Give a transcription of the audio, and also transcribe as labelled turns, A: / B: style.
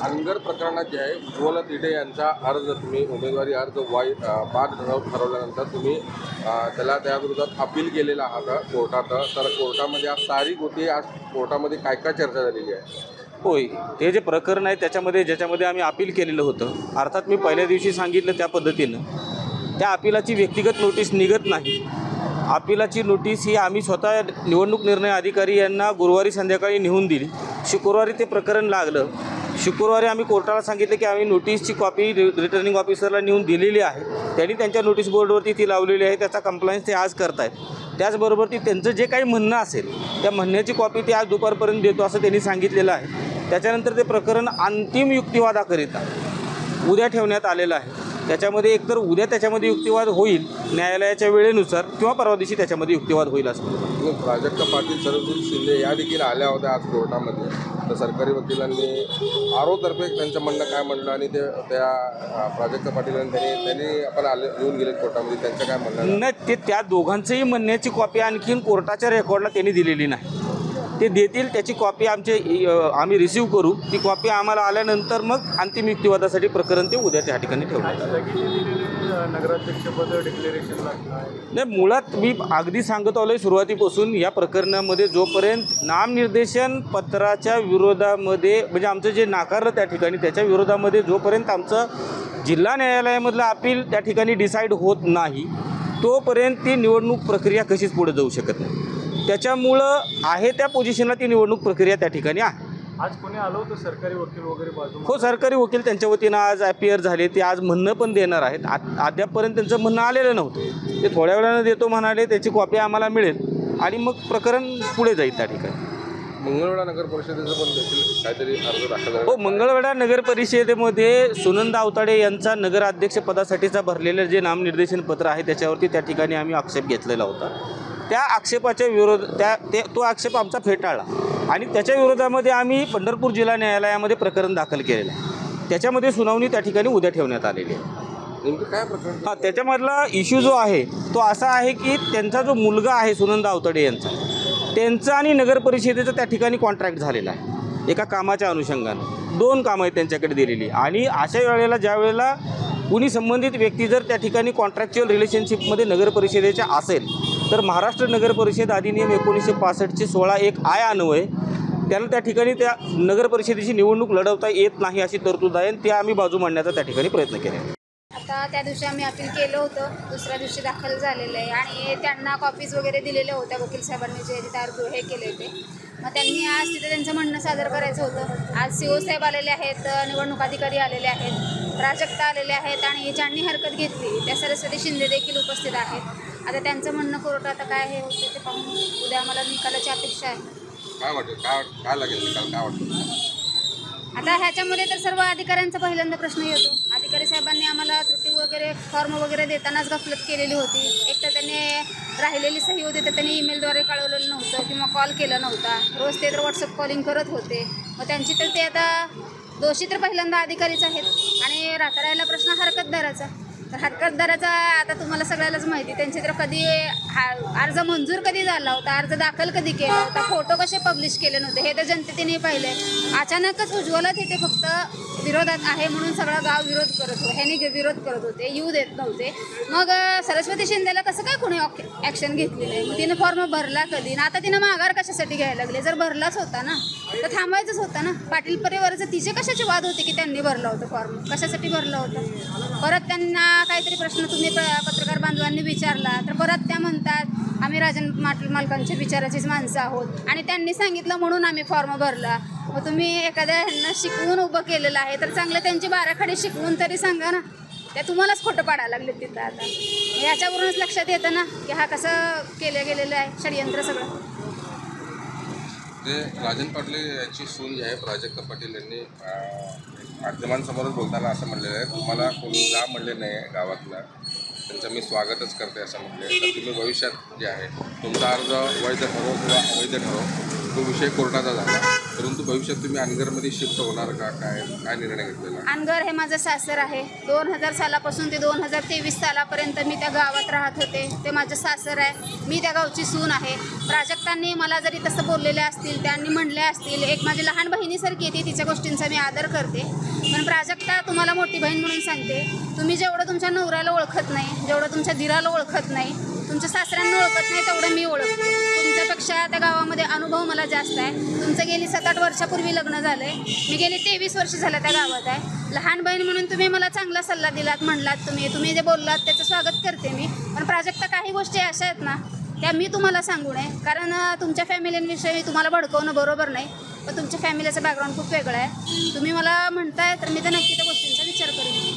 A: अनगर प्रकरणात जे आहे उज्ज्वला तिढे यांचा अर्ज तुम्ही उमेदवारी अर्ज बाद ठरवल्यानंतर तुम्ही त्याला त्याविरोधात अपील केलेला आहात कोर्टात. तर कोर्टामध्ये आज तारीख होती, आज कोर्टामध्ये काय काय चर्चा झालेली आहे?
B: होय, ते जे प्रकरण आहे ज्याच्यामध्ये आम्ही अपील केलेलं होतं, अर्थात मी पहिल्या दिवशी सांगितलं त्या पद्धतीनं त्या अपिलाची व्यक्तिगत नोटीस निघत नाही. अपिलाची नोटीस ही आम्ही स्वतः निवडणूक निर्णय अधिकारी यांना गुरुवारी संध्याकाळी नेऊन दिली. शुक्रवारी ते प्रकरण लागलं. शुक्रवारी आम्ही कोर्टाला सांगितलं की आम्ही नोटीसची कॉपी रिटर्निंग ऑफिसरला नेऊन दिलेली आहे. त्यांनी त्यांच्या नोटीस बोर्डवरती ती लावलेली आहे. त्याचा कंप्लायन्स ते आज करत आहेत. त्याचबरोबर त्यांचं जे काही म्हणणं असेल त्या म्हणण्याची कॉपी ते आज दुपारपर्यंत देतो असं त्यांनी सांगितलेलं आहे. त्याच्यानंतर ते प्रकरण अंतिम युक्तिवादाकरिता उद्या ठेवण्यात आलेलं आहे. त्याच्यामध्ये एकतर उद्या त्याच्यामध्ये युक्तिवाद होईल न्यायालयाच्या वेळेनुसार किंवा परवा दिवशी त्याच्यामध्ये युक्तिवाद होईल असं.
A: प्राजक्ता पाटील, सरस्वती शिंदे या देखील आल्या होत्या आज कोर्टामध्ये. तर सरकारी वकिलांनी आरोतर्फे त्यांचं म्हणणं काय म्हणलं आणि त्या प्राजक्ता पाटील त्यांनी आपण येऊन गेले कोर्टामध्ये, त्यांचं काय म्हणणं?
B: नाही, त्या दोघांचंही म्हणण्याची कॉपी आणखीन कोर्टाच्या रेकॉर्डला त्यांनी दिलेली नाही. ते देतील, त्याची कॉपी आम्ही रिसीव्ह करू. ती कॉपी आम्हाला आल्यानंतर मग अंतिम युक्तिवादासाठी प्रकरण ते उद्या त्या ठिकाणी ठेवणार.
C: नगराध्यक्षपद डिक्लेरेशन
B: नाही, मुळात मी अगदी सांगत आलो आहे सुरुवातीपासून या प्रकरणामध्ये जोपर्यंत नामनिर्देशन पत्राच्या विरोधामध्ये म्हणजे आमचं जे नाकारलं त्या ठिकाणी त्याच्या विरोधामध्ये जोपर्यंत आमचं जिल्हा न्यायालयामधलं अपील त्या ठिकाणी डिसाईड होत नाही तोपर्यंत ती निवडणूक प्रक्रिया कशीच पुढे जाऊ शकत नाही. त्याच्यामुळं आहे त्या पोझिशनला ती निवडणूक प्रक्रिया त्या ठिकाणी आहे.
C: आज कोणी आलं होतं सरकारी वकील वगैरे बाजू?
B: हो, सरकारी वकील त्यांच्या वतीनं आज ॲपियर झाले. ते आज म्हणणं पण देणार आहेत. अद्यापपर्यंत त्यांचं म्हणणं आलेलं नव्हतं. ते थोड्या वेळानं देतो म्हणाले. त्याची कॉपी आम्हाला मिळेल आणि मग प्रकरण पुढे जाईल त्या ठिकाणी.
A: मंगळवेढा नगर परिषदेचं पण देखील काहीतरी अर्ज दाखल झाला.
B: हो, मंगळवेढा नगर परिषदेमध्ये सुनंदा आवताडे यांचा नगराध्यक्षपदासाठीचा भरलेलं जे नामनिर्देशन पत्र आहे त्याच्यावरती त्या ठिकाणी आम्ही आक्षेप घेतलेला होता. त्या आक्षेपाच्या तो आक्षेप आमचा फेटाळला आणि त्याच्या विरोधामध्ये आम्ही पंढरपूर जिल्हा न्यायालयामध्ये प्रकरण दाखल केलेलं आहे. त्याच्यामध्ये सुनावणी त्या ठिकाणी उद्या ठेवण्यात आलेली आहे.
A: नेमकं काय प्रकरण?
B: हां, त्याच्यामधला इश्यू जो आहे तो असा आहे की त्यांचा जो मुलगा आहे सुनंदा आवताडे यांचा, त्यांचं आणि नगर परिषदेचं त्या ठिकाणी कॉन्ट्रॅक्ट झालेलं आहे एका कामाच्या अनुषंगानं. 2 कामं आहेत त्यांच्याकडे दिलेली आणि अशा वेळेला ज्या वेळेला कुणी संबंधित व्यक्ती जर त्या ठिकाणी कॉन्ट्रॅक्च्युअल रिलेशनशिपमध्ये नगर परिषदेच्या असेल तर महाराष्ट्र नगर परिषद अधिनियम 1965चे 16(1) अन्वये त्याला त्या ठिकाणी त्या नगर परिषदेची निवडणूक लढवता येत नाही अशी तरतूद आहे आणि ते आम्ही बाजू मांडण्याचा त्या ठिकाणी प्रयत्न केला.
D: आता त्या दिवशी आम्ही अपील केलं होतं, दुसऱ्या दिवशी दाखल झालेलं आहे आणि त्यांना कॉपीज वगैरे दिलेल्या होत्या वकील साहेबांनी जे तिथे हे केले होते. मग त्यांनी आज तिथे त्यांचं म्हणणं सादर करायचं होतं. आज CO साहेब आलेले आहेत, निवडणूक अधिकारी आलेले आहेत, प्राजक्ता आलेले आहेत आणि ज्यांनी हरकत घेतली त्या सरस्वती शिंदे देखील उपस्थित आहेत. आता त्यांचं म्हणणं कोर्टात आता काय हे होतं ते पाहून उद्या आम्हाला निकालाची अपेक्षा आहे.
A: काय वाटतं, काय लागेल निकाल, काय वाटतं?
D: आता ह्याच्यामध्ये तर सर्व अधिकाऱ्यांचा पहिल्यांदा प्रश्न येतो. अधिकारी साहेबांनी आम्हाला त्रुटी वगैरे फॉर्म वगैरे देतानाच गफलत केलेली होती. एक तर त्यांनी राहिलेली सही होती तर त्यांनी ईमेलद्वारे कळवलेलं नव्हतं किंवा कॉल केला नव्हता. रोज ते तर व्हॉट्सअप कॉलिंग करत होते. मग त्यांची तर ते आता दोषी तर पहिल्यांदा अधिकारीच आहेत आणि राहिला प्रश्न हरकतदाराचा. तर हरकतदाराचा आता तुम्हाला सगळ्यालाच माहिती त्यांची तर कधी अर्ज मंजूर कधी झाला होता, अर्ज दाखल कधी केला होता, फोटो कसे पब्लिश केले नव्हते हे तर जनतेने पाहिले. अचानकच उज्ज्वला तिथे फक्त विरोधात आहे म्हणून सगळं गाव विरोध करत होतं, ह्याने विरोध करत होते, येऊ देत नव्हते. मग सरस्वती शिंदेला कसं काय कोणी ॲक्शन घेतली नाही? मग तिनं फॉर्म भरला कधी ना? आता तिनं माघार कशासाठी घ्यायला लागले? जर भरलाच होता ना तर थांबायचंच होता ना. पाटील परिवाराचं तिचे कशाचे वाद होते की त्यांनी भरला होता फॉर्म? कशासाठी भरला होता? परत त्यांना काहीतरी प्रश्न तुम्ही पत्रकार बांधवांनी विचारला तर परत त्या म्हणतात आम्ही राजन मालकांच्या विचाराचीच माणसं आहोत आणि त्यांनी सांगितलं म्हणून आम्ही फॉर्म भरला. मग तुम्ही एखाद्या ह्यांना शिकवून उभं केलेलं आहे तर चांगलं त्यांची बाराखडी शिकवून तरी सांगा ना. त्या तुम्हालाच खोटं पाडायला लागले तिथं. आता याच्यावरूनच लक्षात येतं ना की हा कसं केलं गेलेलं आहे षडयंत्र सगळं.
A: ते राजन पाटील यांची सून जी आहे प्राजक्ता पाटील यांनी माध्यमांसमोरच बोलताना असं म्हणलेलं आहे, तुम्हाला कोणी जा म्हणले नाही आहे गावातला, त्यांचं मी स्वागतच करते असं म्हटले. तर तुम्ही भविष्यात जे आहे तुमचा अर्ज वैध ठरव किंवा अवैध ठरव तो विषय कोर्टाचा झाला, परंतु भविष्यात तुम्ही अनगरमध्ये शिफ्ट होणार का, काय निर्णय घेतलेला?
D: अनगर हे माझं सासर आहे. 2000 सालापासून ते 2023 सालापर्यंत मी त्या गावात राहत होते. ते माझं सासर आहे. मी त्या गावची सून आहे. प्राजक्तांनी मला जरी तसं बोललेले असतील, त्यांनी म्हणले असतील, एक माझी लहान बहिणीसारखी येते, तिच्या गोष्टींचा मी आदर करते. पण प्राजक्ता, तुम्हाला मोठी बहीण म्हणून सांगते, तुम्ही जेवढं तुमच्या नवऱ्याला ओळखत नाही, जेवढं तुमच्या धीराला ओळखत नाही, तुमच्या सासऱ्यांना ओळखत नाही, तेवढं मी ओळखते. तुमच्यापेक्षा त्या गावामध्ये अनुभव मला जास्त आहे. तुमचं गेली 7-8 वर्षापूर्वी लग्न झालं आहे. मी गेली 23 वर्ष झालं त्या गावात आहे. लहान बहीण म्हणून तुम्ही मला चांगला सल्ला दिलात, म्हणलात तुम्ही जे बोललात त्याचं स्वागत करते मी. पण प्राजक्ता, काही गोष्टी अशा आहेत ना, त्या मी तुम्हाला सांगू नये, कारण तुमच्या फॅमिलींविषयी तुम्हाला भडकवणं बरोबर नाही. पण तुमच्या फॅमिलीचं बॅकग्राऊंड खूप वेगळं आहे. तुम्ही मला म्हणताय तर मी तर नक्की त्या गोष्टींचा विचार करेन.